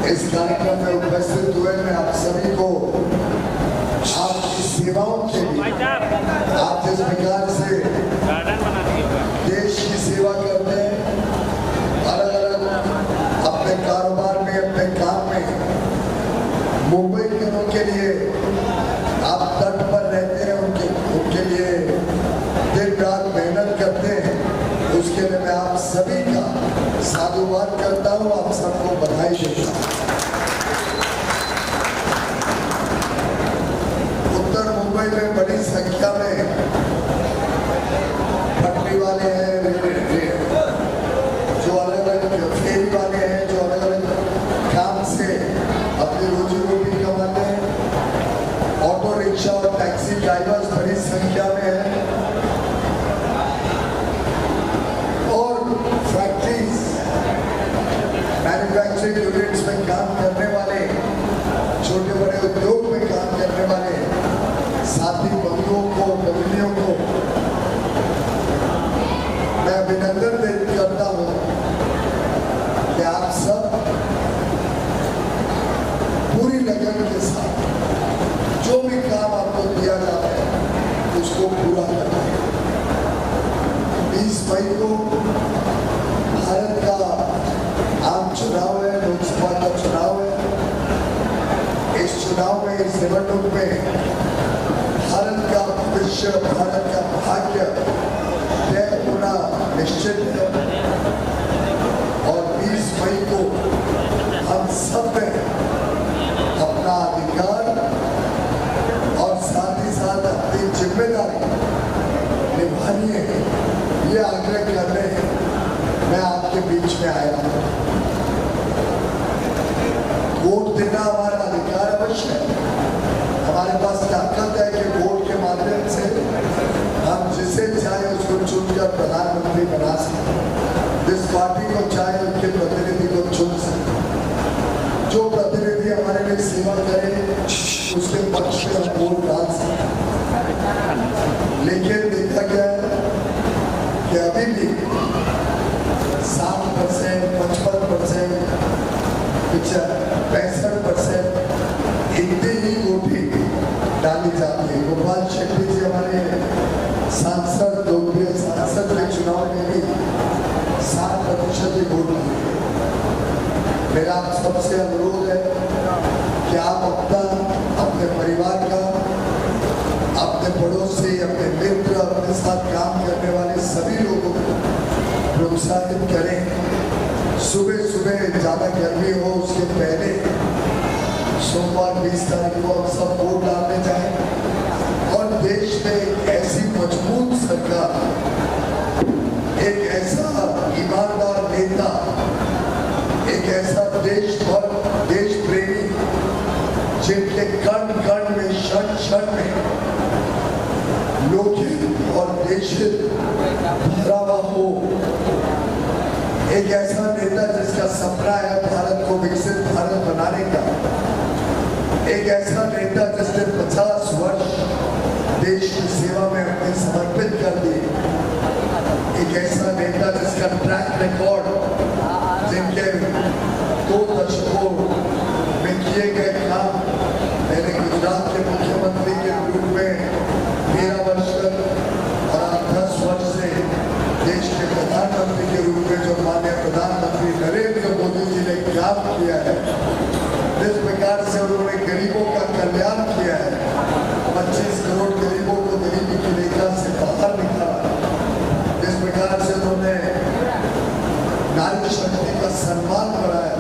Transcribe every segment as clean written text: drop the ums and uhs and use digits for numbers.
इस कार्यक्रम में उपस्थित हुए मैं आप सभी को आपकी सेवाओं के लिए आप जिस प्रकार से देश की सेवा करते हैं, अलग अलग अपने कारोबार में, अपने काम में, मुंबई के लिए आप तट पर रहते हैं, उनके लिए दिन रात मेहनत करते हैं। उसके लिए मैं आप सभी का साधुवाद करता हूं, आप सबको बधाई देता हूं। उत्तर मुंबई में बड़ी संख्या में पटरी वाले हैं, जो अलग अलग फेरी वाले हैं, जो अलग अलग काम से अपनी रोजी रोटी कमाते हैं। ऑटो रिक्शा और टैक्सी ड्राइवर्स बड़ी संख्या में हैं और फैक्ट्रीज, मैन्युफैक्चरिंग यूनिट्स में काम करने वाले, छोटे बड़े उद्योग में काम करने वाले साथी बंधुओं को, बंधुओं को मैं अभिनंदन करता हूं कि आप सब पूरी लगन के साथ जो भी काम आपको दिया जाता है उसको पूरा करना है। 20 मई को भारत का आम चुनाव है, लोकसभा का चुनाव है। इस चुनाव में, इस निवडणूक में भारत का भविष्य, भारत का भाग्य तय होना निश्चित है और 20 मई को हम सब में अपना अधिकार और साथ ही साथ अपनी जिम्मेदारी निभानी है, ये आग्रह करने मैं आपके बीच में आया हूं। वोट देना हमारा अधिकार अवश्य है। हमारे पास ताकत है कि वोट के माध्यम से हम जिसे चाहे उसको चुनकर प्रधानमंत्री बना सकते, जिस पार्टी को चाहे उनके प्रतिनिधि को चुन सकते, जो प्रतिनिधि हमारे लिए सेवा करे उसके पक्ष में हम वोट डाल सकते। लेकिन देखा गया कि अभी भी 60%, 55%, 65% इतनी ही वोटी डाली जाती है। गोपाल शेट्टी जी हमारे सांसद, लोकप्रिय सांसद के चुनाव में भी 7% ही वोट डाली। मेरा आप सबसे अनुरोध है कि आप अपने परिवार का, अपने पड़ोसी, अपने मित्र, अपने साथ काम करने वाले सभी लोगों को प्रोत्साहित करें। सुबह सुबह ज़्यादा गर्मी हो उसके पहले सोमवार 20 तारीख को हम सब वोट डालने जाएं और देश में एक ऐसी मजबूत सरकार, एक ऐसा ईमानदार नेता, एक ऐसा देश प्रेमी जिनके कण कण में, क्षण क्षण में लोकहित और देशहित भरा हुआ हो। एक ऐसा नेता जिसका सपना है भारत को विकसित भारत बनाने का। एक ऐसा नेता जिसने 50 वर्ष देश की सेवा में अपने समर्पित कर दिए। एक ऐसा नेता जिसका ट्रैक रिकॉर्ड, जिनके 2 दशकों में किए गए काम, मैंने गुजरात के मुख्यमंत्री के रूप में 13 वर्ष तक और 10 वर्ष से देश के प्रधानमंत्री के रूप में जो माननीय प्रधानमंत्री नरेंद्र मोदी जी ने काम किया है, जिस प्रकार से उन्होंने गरीबों का कल्याण किया है, 25 करोड़ गरीबों को गरीबी की रेखा से बाहर निकाला, जिस प्रकार से उन्होंने नारी शक्ति का सम्मान बढ़ाया,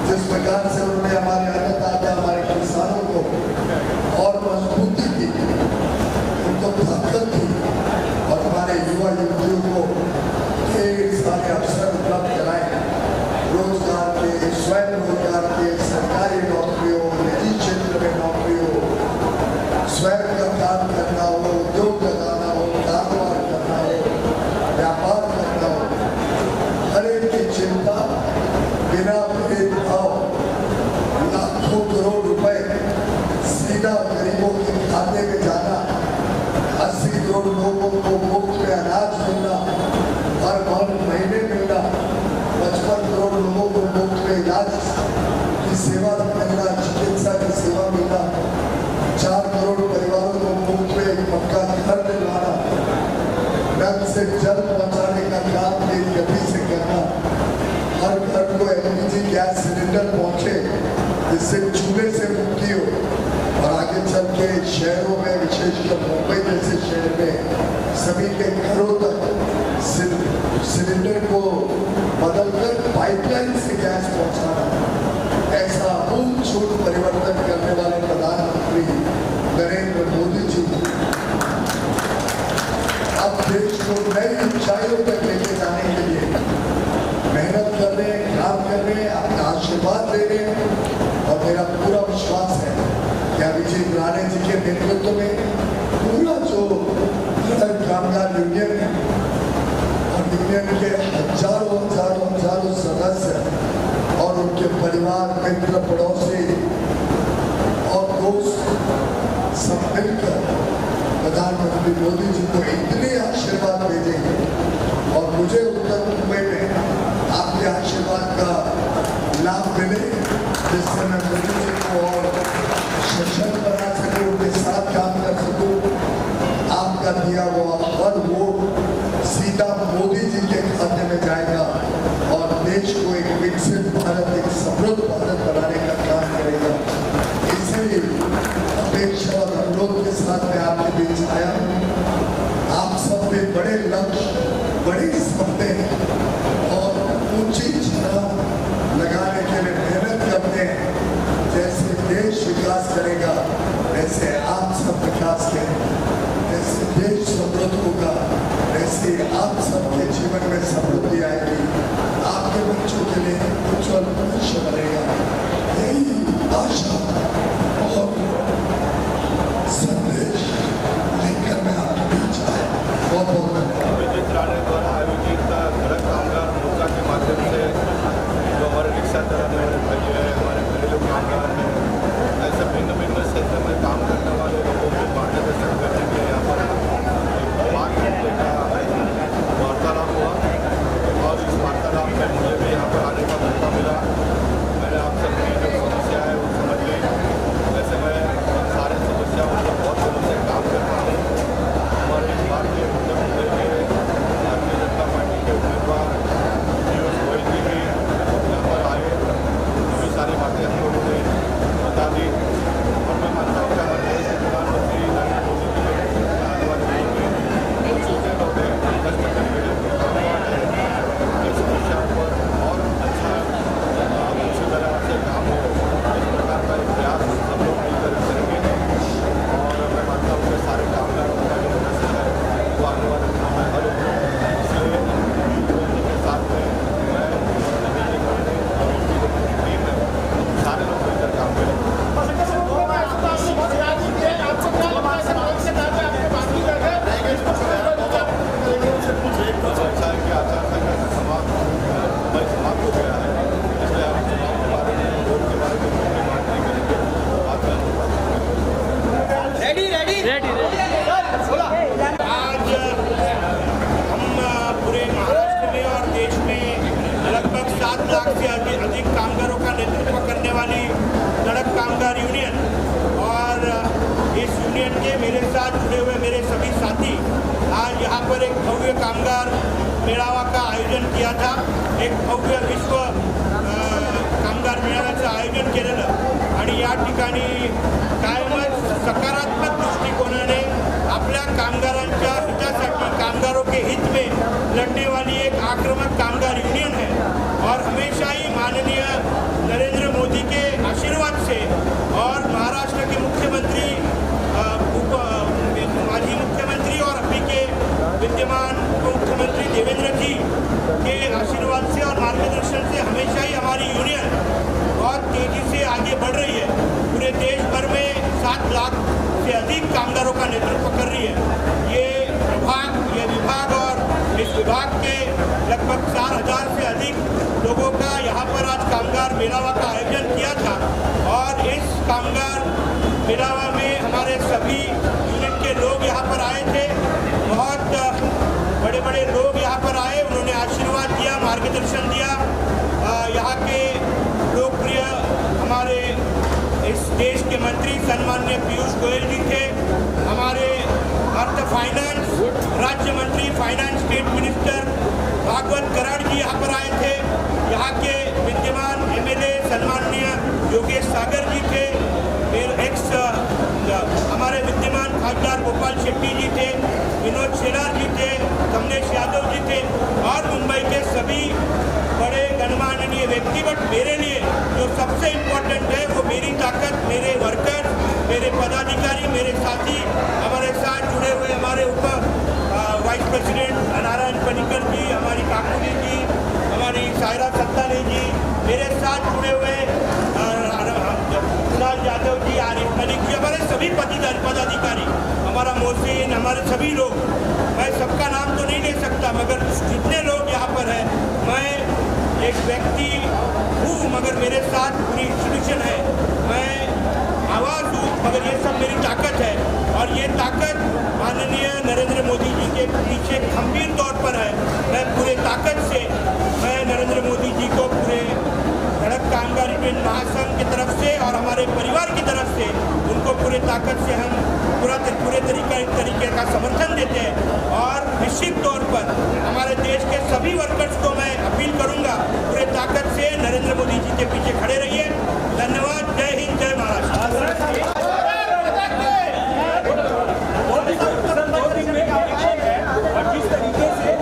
जिस प्रकार से उन्होंने हमारे अन्नदाता, हमारे किसानों को और मजबूती दी, उनको ताकत दी और हमारे युवा युवतियों को ढेर सारे अवसर उपलब्ध कराए, रोजगार के, स्वयं रोजगार के, सरकारी नौकरियों, निजी क्षेत्र में नौकरियों, स्वयं का काम करना हो, उद्योग लगाना हो, कारोबार करना हो, व्यापार करना हो, हर एक की चिंता बिना भेदभाव लाखों करोड़ रुपए सीधा गरीबों के खाते में जाना, 80 करोड़ लोगों को मुफ्त में अनाज मिलना, हर महीने मिलना, 55 करोड़ लोगों को मुफ्त में इलाज गैस सिलेंडर पहुंचे जिससे चूल्हे से मुक्ति हो और आगे चल के शहरों में, विशेषकर मुंबई जैसे शहर में सभी के घरों तक सिलेंडर को बदलकर पाइपलाइन से गैस पहुंचाना, ऐसा आमूल परिवर्तन करने वाले प्रधानमंत्री नरेंद्र मोदी जी अब देश को नई ऊंचाइयों तक लेके जाने के लिए मेहनत कर रहे हैं, काम कर रहे हैं, अपना आशीर्वाद दे रहे हैं। और मेरा पूरा विश्वास है कि अभिजीत राणे जी के नेतृत्व में पूरा जो कामगार यूनियन है और यूनियन के हजारों सदस्य और उनके परिवार, मित्र, पड़ोसी और दोस्त सब मिलकर प्रधानमंत्री मोदी जी को इतने आशीर्वाद भेजेंगे और मुझे उत्तर मुंबई में आपके आशीर्वाद का लाभ मिले, जिससे मैं मोदी जी को और सशक्त बना सकूं, उनके साथ काम कर सकूं। आपका दिया हुआ हर वोट सीधा मोदी जी के खाते में जाएगा और देश को एक विकसित भारत, एक समृद्ध भारत बनाने का काम करेगा। इसलिए अपेक्षा और अनुरोध के साथ मैं आपके बीच आया हूं। आप सब में बड़े लक्ष्य, बड़े सपने और ऊंची छलांग लगाने के लिए मेहनत करते हैं। जैसे देश विकास करेगा वैसे आप सब विकास करें, जैसे देश समृद्ध होगा वैसे आप सबके जीवन में समृद्धि आएगी, आपके बच्चों के लिए उज्जवल भविष्य बनेगा। यही आशा और संदेश लेकर मैं आपके बीच आया। बहुत बहुत धन्यवाद। अभिजीत राणे द्वारा आयोजित सड़क कामगार मोर्चा के माध्यम से जो हमारे रिक्शा चलाने वाले भाई है, हमारे घरेलू कामगार हैं, ऐसे भिन्न भिन्न क्षेत्र में काम करने वाले लोगों को मार्गदर्शन करने के लिए यहाँ पर बात करने का वार्तालाप हुआ और इस वार्तालाप में मुझे भी यहाँ पर आने का मौका मिला। मैंने आप सबकी जो समस्या है वो समझ ली। वैसे मैं सारे समस्याओं पर बहुत दिनों से काम करता हूँ। हमारे भारतीय जनता पार्टी के उम्मीदवार पीयूष गोयल जी भी यहाँ पर आए, सभी सारी बातें हम लोगों ने बता दी और मैं मानता हूँ कि प्रधानमंत्री नरेंद्र मोदी जी के आने वाले दिन में छोटे लोग कष्ट करेंगे इस समस्या पर और अच्छा अच्छी तरह से काम हो, इस प्रकार का एक प्रयास सब लोग मिलकर करेंगे और मैं मानता हूँ कि सारे कामगारों का जो मैसेज है वो आने वाले दिनों में हल होगा। इसलिए मोदी के साथ में मैं अभिजीत राणे और उनकी जो टीम है सारे लोग मिलकर काम करेंगे। अच्छा है कि आचार संहिता समाप्त हो गया है, इसलिए आप चुनाव के बारे में, वोट के बारे में कोई बात नहीं करेंगे। आज हम पूरे महाराष्ट्र में और देश में लगभग 7 लाख से अधिक कामगारों का नेतृत्व करने वाली सड़क कामगार यूनियन और इस यूनियन के मेरे साथ जुड़े हुए मेरे सभी साथी आज यहाँ पर एक भव्य कामगार मेळावा का आयोजन किया था। एक भव्य विश्व कामगार मेळाव्याचं आयोजन केलेलं आणि या ठिकाणी कायमच सकारात्मक दृष्टिकोनाने आपल्या कामगारांच्या हितासाठी, कामगारों के हित में लड़ने वाली एक आक्रामक कामगार यूनियन है और हमेशा ही माननीय नरेंद्र मोदी के आशीर्वाद से और महाराष्ट्र के मुख्यमंत्री, माजी मुख्यमंत्री और अभी के विद्यमान मुख्यमंत्री देवेंद्र जी के आशीर्वाद से और मार्गदर्शन से हमेशा ही हमारी यूनियन बहुत तेजी से आगे बढ़ रही है। पूरे देश भर में 7 लाख से अधिक कामगारों का नेतृत्व कर रही है। ये विभाग और इस विभाग के लगभग 4000 से अधिक लोगों का यहाँ पर आज कामगार मेलावा का आयोजन किया था और इस कामगार मेलावा में हमारे सभी यूनियन के लोग यहाँ पर आए थे। बहुत बड़े बड़े लोग यहाँ पर आए, उन्होंने आशीर्वाद दिया, मार्गदर्शन दिया। यहाँ के लोकप्रिय हमारे इस देश के मंत्री सम्माननीय पीयूष गोयल जी थे, हमारे अर्थ फाइनेंस राज्य मंत्री, finance state minister Bhagwat Karad ji यहाँ पर आए थे। यहाँ के विद्यमान MLA होगी, बट मेरे लिए जो सबसे इम्पोर्टेंट है वो मेरी ताकत, मेरे वर्कर, मेरे पदाधिकारी, मेरे साथी, हमारे साथ जुड़े हुए हमारे वाइस प्रेसिडेंट नारायण पनिकर जी, हमारी काकुली जी, हमारी सायरा सत्तानी जी, मेरे साथ जुड़े हुए कुणाल यादव जी, आरिफ मलिक जी, हमारे सभी पदाधिकारी, हमारा मोहसिन, हमारे सभी लोग, मैं सबका नाम तो नहीं ले सकता, मगर जितने लोग यहाँ पर हैं, मैं एक व्यक्ति हूँ मगर मेरे साथ पूरी इंस्टीट्यूशन है, मैं आवाज़ हूँ मगर ये सब मेरी ताकत है। और ये ताकत माननीय नरेंद्र मोदी जी के पीछे गंभीर तौर पर है। मैं पूरे ताकत से मैं नरेंद्र मोदी जी को पूरे सड़क कामगार यूनियन महासंघ की तरफ से और हमारे परिवार की तरफ से उनको पूरे ताकत से हम पूरे तरीके का समर्थन देते हैं। और निश्चित तौर पर हमारे देश के सभी वर्कर्स को मैं अपील करूंगा, पूरे ताकत से नरेंद्र मोदी जी के पीछे खड़े रहिए। धन्यवाद। जय हिंद, जय महाराष्ट्र। जिस तरीके से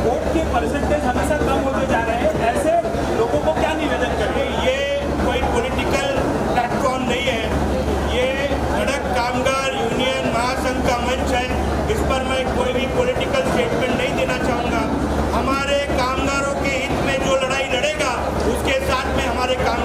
वोट के परसेंटेज हमेशा कम होते जा रहे हैं, ऐसे लोगों को क्या निवेदन करें? ये कोई पॉलिटिकल प्लेटफॉर्म नहीं है, ये सड़क कामगार यूनियन महासंघ का मंच है। इस पर मैं कोई भी पॉलिटिकल स्टेटमेंट नहीं देना चाहूँगा। हमारे कामगारों के हित में जो लड़ाई लड़ेगा उसके साथ में हमारे काम